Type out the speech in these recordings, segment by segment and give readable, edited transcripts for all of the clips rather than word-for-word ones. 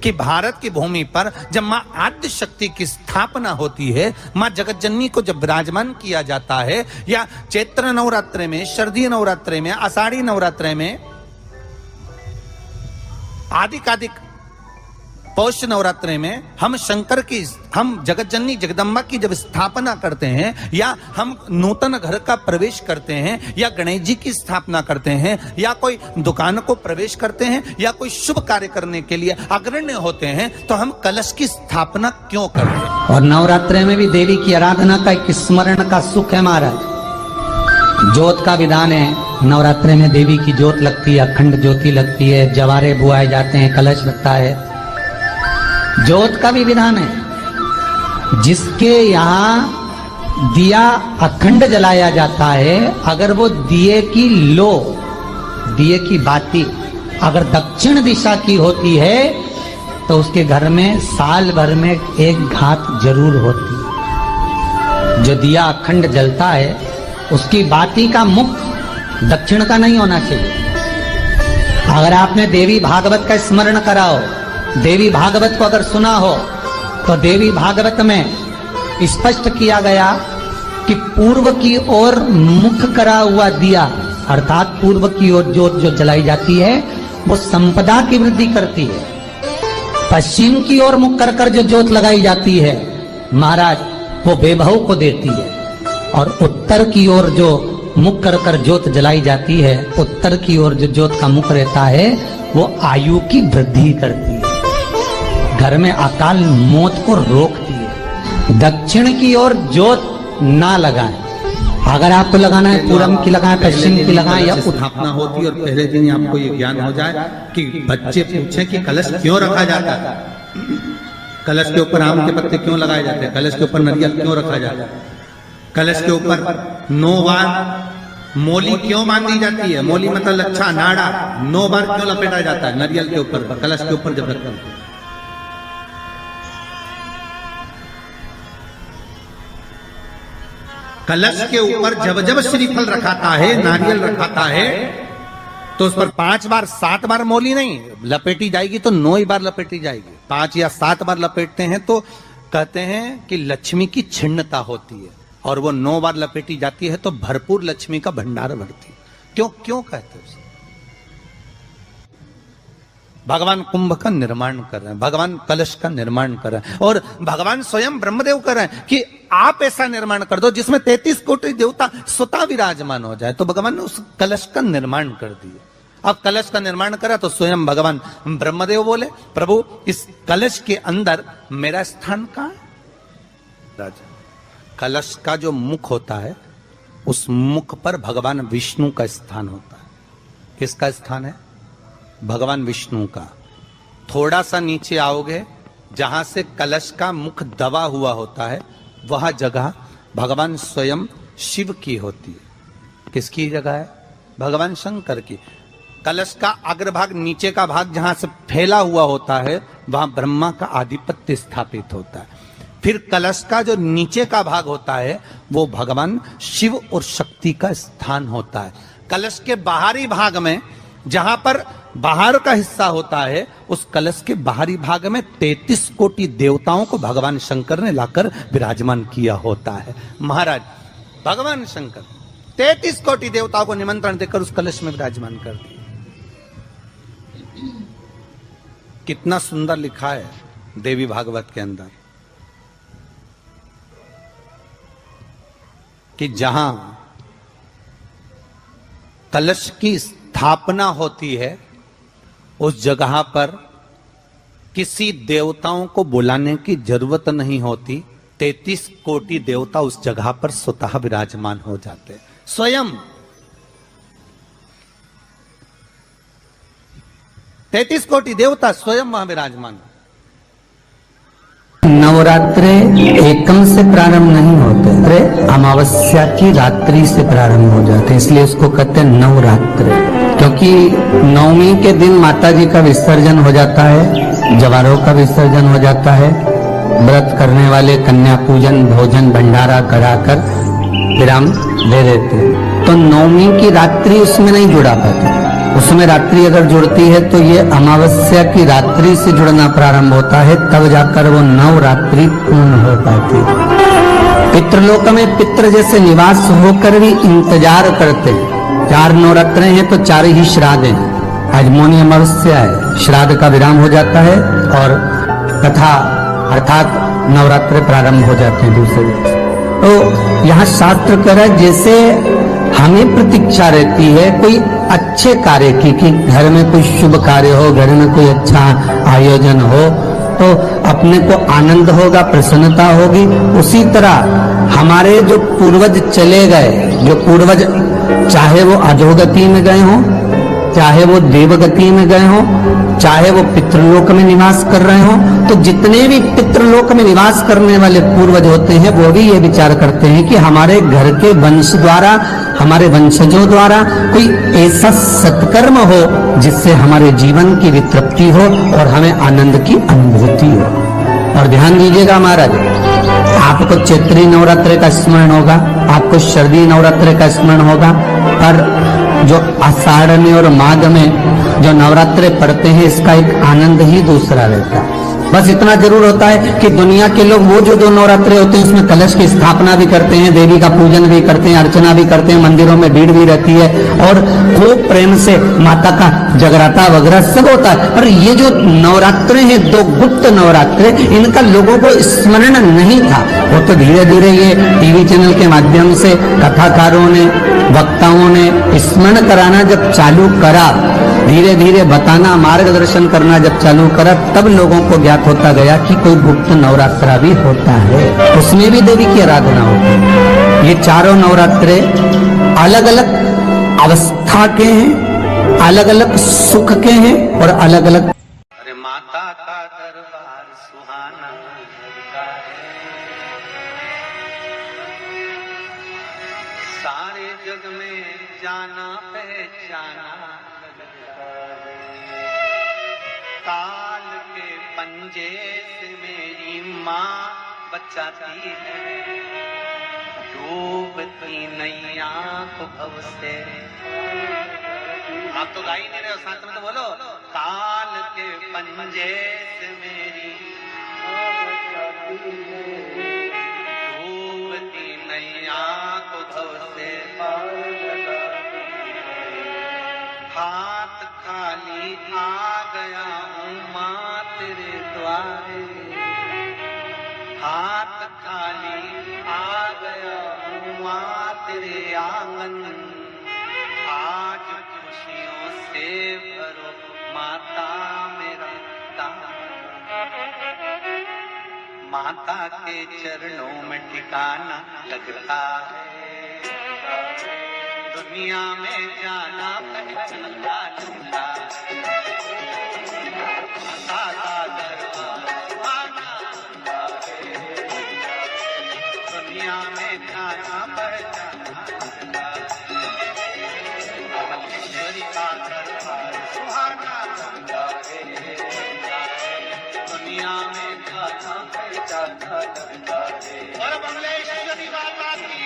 कि भारत की भूमि पर जब मां आद्य शक्ति की स्थापना होती है, मां जगत जननी को जब विराजमान किया जाता है, या चैत्र नवरात्रे में, शरदीय नवरात्रे में, आषाढ़ी नवरात्रे में, आदिकादिक पौष नवरात्रे में हम शंकर की, हम जगत जननी जगदम्बा की जब स्थापना करते हैं, या हम नूतन घर का प्रवेश करते हैं, या गणेश जी की स्थापना करते हैं, या कोई दुकान को प्रवेश करते हैं, या कोई शुभ कार्य करने के लिए अग्रण्य होते हैं, तो हम कलश की स्थापना क्यों करते हैं? और नवरात्रे में भी देवी की आराधना का एक स्मरण का सुख है महाराज। ज्योत का विधान है, नवरात्रे में देवी की ज्योत लगती है, अखंड ज्योति लगती है, जवारे बुआए जाते हैं, कलश लगता है। ज्योत का भी विधान है, जिसके यहाँ दिया अखंड जलाया जाता है, अगर वो दिए की लो, दिए की बाती अगर दक्षिण दिशा की होती है, तो उसके घर में साल भर में एक घात जरूर होती है। जो दिया अखंड जलता है, उसकी बाती का मुख दक्षिण का नहीं होना चाहिए। अगर आपने देवी भागवत का स्मरण कराओ, देवी भागवत को अगर सुना हो, तो देवी भागवत में स्पष्ट किया गया कि पूर्व की ओर मुख करा हुआ दिया, अर्थात पूर्व की ओर ज्योत जो जलाई जाती है, वो संपदा की वृद्धि करती है। पश्चिम की ओर मुख कर कर जो ज्योत लगाई जाती है महाराज, वो वैभव को देती है। और उत्तर की ओर जो मुख कर कर ज्योत जलाई जाती है, उत्तर की ओर जो ज्योत का मुख रहता है, वो आयु की वृद्धि करती है, घर में अकाल मौत को रोकती है। दक्षिण की ओर ज्योत ना लगाएं। अगर आपको लगाना है पूरब की लगाएं, पश्चिम की लगाएं, या स्थापना होती है और पहले दिन आपको ये ज्ञान हो जाए कि बच्चे पूछें कि कलश क्यों रखा जाता है, कलश के ऊपर आम के पत्ते क्यों लगाए जाते हैं, कलश के ऊपर नारियल क्यों रखा जाता है, कलश के ऊपर 9 बार मोली क्यों बांधी जाती है, मोली मतलब लच्छा नाड़ा 9 बार क्यों लपेटा जाता है नारियल के ऊपर, कलश के ऊपर जब रखते हैं। कलश के ऊपर जब जब श्रीफल रखाता है, नारियल रखाता है, तो उस पर 5 बार 7 बार मोली नहीं लपेटी जाएगी, तो 9 ही बार लपेटी जाएगी। 5 या 7 बार लपेटते हैं तो कहते हैं कि लक्ष्मी की छिन्नता होती है, और वो 9 बार लपेटी जाती है तो भरपूर लक्ष्मी का भंडार भरती है। क्यों क्यों कहते हैं? भगवान कुंभ का निर्माण कर रहे हैं, भगवान कलश का निर्माण कर रहे हैं, और भगवान स्वयं ब्रह्मदेव कर रहे हैं कि आप ऐसा निर्माण कर दो जिसमें 33 कोटि देवता स्वतः विराजमान हो जाए। तो भगवान ने उस कलश का निर्माण कर दिया। अब कलश का निर्माण करा तो स्वयं भगवान ब्रह्मदेव बोले, प्रभु इस कलश के अंदर मेरा स्थान कहाँ है? राजा, कलश का जो मुख होता है, उस मुख पर भगवान विष्णु का स्थान होता है। किसका स्थान है? भगवान विष्णु का। थोड़ा सा नीचे आओगे, जहां से कलश का मुख दबा हुआ होता है, वह जगह भगवान स्वयं शिव की होती है। किसकी जगह है? भगवान शंकर की। कलश का अग्रभाग, नीचे का भाग जहां से फैला हुआ होता है, वहां ब्रह्मा का आधिपत्य स्थापित होता है। फिर कलश का जो नीचे का भाग होता है, वो भगवान शिव और शक्ति का स्थान होता है। कलश के बाहरी भाग में, जहां पर बाहर का हिस्सा होता है, उस कलश के बाहरी भाग में 33 कोटि देवताओं को भगवान शंकर ने लाकर विराजमान किया होता है। महाराज, भगवान शंकर 33 कोटि देवताओं को निमंत्रण देकर उस कलश में विराजमान कर दिया। कितना सुंदर लिखा है देवी भागवत के अंदर कि जहां कलश की स्थापना होती है, उस जगह पर किसी देवताओं को बुलाने की जरूरत नहीं होती। 33 कोटि देवता उस जगह पर स्वतः विराजमान हो जाते हैं। स्वयं 33 कोटि देवता स्वयं वहां विराजमान। नवरात्रे एकम से प्रारंभ नहीं होते, अमावस्या की रात्रि से प्रारंभ हो जाते हैं, इसलिए उसको कहते हैं नवरात्रे। क्योंकि नवमी के दिन माता जी का विसर्जन हो जाता है, जवारों का विसर्जन हो जाता है। व्रत करने वाले कन्या पूजन, भोजन, भंडारा कराकर विराम दे देते हैं। तो नवमी की रात्रि उसमें नहीं जुड़ा पाती। उसमें रात्रि अगर जुड़ती है तो ये अमावस्या की रात्रि से जुड़ना प्रारंभ होता है, तब जाकर वो नवरात्रि पूर्ण हो पाती है। पितृलोक में पितृ जैसे निवास होकर भी इंतजार करते हैं। 4 नवरात्र हैं तो 4 ही श्राद्ध हैं। आज मौनी अमावस्या है, श्राद्ध का विराम हो जाता है और कथा अर्थात नवरात्र प्रारंभ हो जाते हैं दूसरे दिन। तो यहाँ शास्त्र कह रहा है जैसे हमें प्रतीक्षा रहती है कोई अच्छे कार्य की, कि घर में कोई शुभ कार्य हो, घर में कोई अच्छा आयोजन हो तो अपने को आनंद होगा, प्रसन्नता होगी। उसी तरह हमारे जो पूर्वज चले गए, जो पूर्वज चाहे वो अधोगति में गए हों, चाहे वो देवगति में गए हों, चाहे वो पितृलोक में निवास कर रहे हों, तो जितने भी पितृलोक में निवास करने वाले पूर्वज होते हैं वो भी ये विचार करते हैं कि हमारे घर के वंश द्वारा, हमारे वंशजों द्वारा कोई ऐसा सत्कर्म हो जिससे हमारे जीवन की वितृप्ति हो और हमें आनंद की अनुभूति हो। और ध्यान दीजिएगा महाराज, आपको चैत्री नवरात्र का स्मरण होगा, आपको शरदी नवरात्र का स्मरण होगा, पर जो आषाढ़ में और माघ में जो नवरात्रे पढ़ते हैं इसका एक आनंद ही दूसरा रहता है। बस इतना जरूर होता है कि दुनिया के लोग वो जो 2 नवरात्रे होते हैं उसमें कलश की स्थापना भी करते हैं, देवी का पूजन भी करते हैं, अर्चना भी करते हैं, मंदिरों में भीड़ भी रहती है और खूब प्रेम से माता का जगराता वगैरह सब होता है। पर ये जो नवरात्रे हैं 2 गुप्त नवरात्रे, इनका लोगों को स्मरण नहीं था। वो तो धीरे धीरे ये टीवी चैनल के माध्यम से कथाकारों ने, वक्ताओं ने स्मरण कराना जब चालू करा, धीरे धीरे बताना, मार्गदर्शन करना जब चालू करा, तब लोगों को ज्ञात होता गया कि कोई गुप्त नवरात्रा भी होता है, उसमें भी देवी की आराधना होती है। ये 4 नवरात्रे अलग अलग अवस्था के हैं, अलग अलग सुख के हैं और अलग अलग। अरे माता का दरबार सुहाना लगता है, सारे जग में जाना पहचाना लगता है। काल के पंजे से मेरी माँ बचाती है, डूबती नैया को भव से। आप तो गा ही नहीं रहे हो, साथ में तो बोलो। काल के पंजे से मेरी डूबती नैया को भव से, हाथ खाली आ गया हूँ माँ तेरे द्वारे, हाथ खाली आ गया हूँ माँ तेरे आंगन। आज खुशियों से भरो माता मेरा दामन, माता के चरणों में ठिकाना लगता है, दुनिया में जाना पहचाना लगता है। माता का दरबार सुहाना लगता है, दुनिया में जाना पहचाना लगता है। मल्लेश्वरी का दरबार सुहाना लगता है, दुनिया में जाना पहचाना लगता है। और मल्लेश्वरी माता की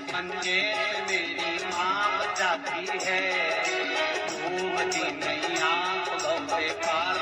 पंजे मेरी माँ बचाती है, डूबती नैया को भव से पार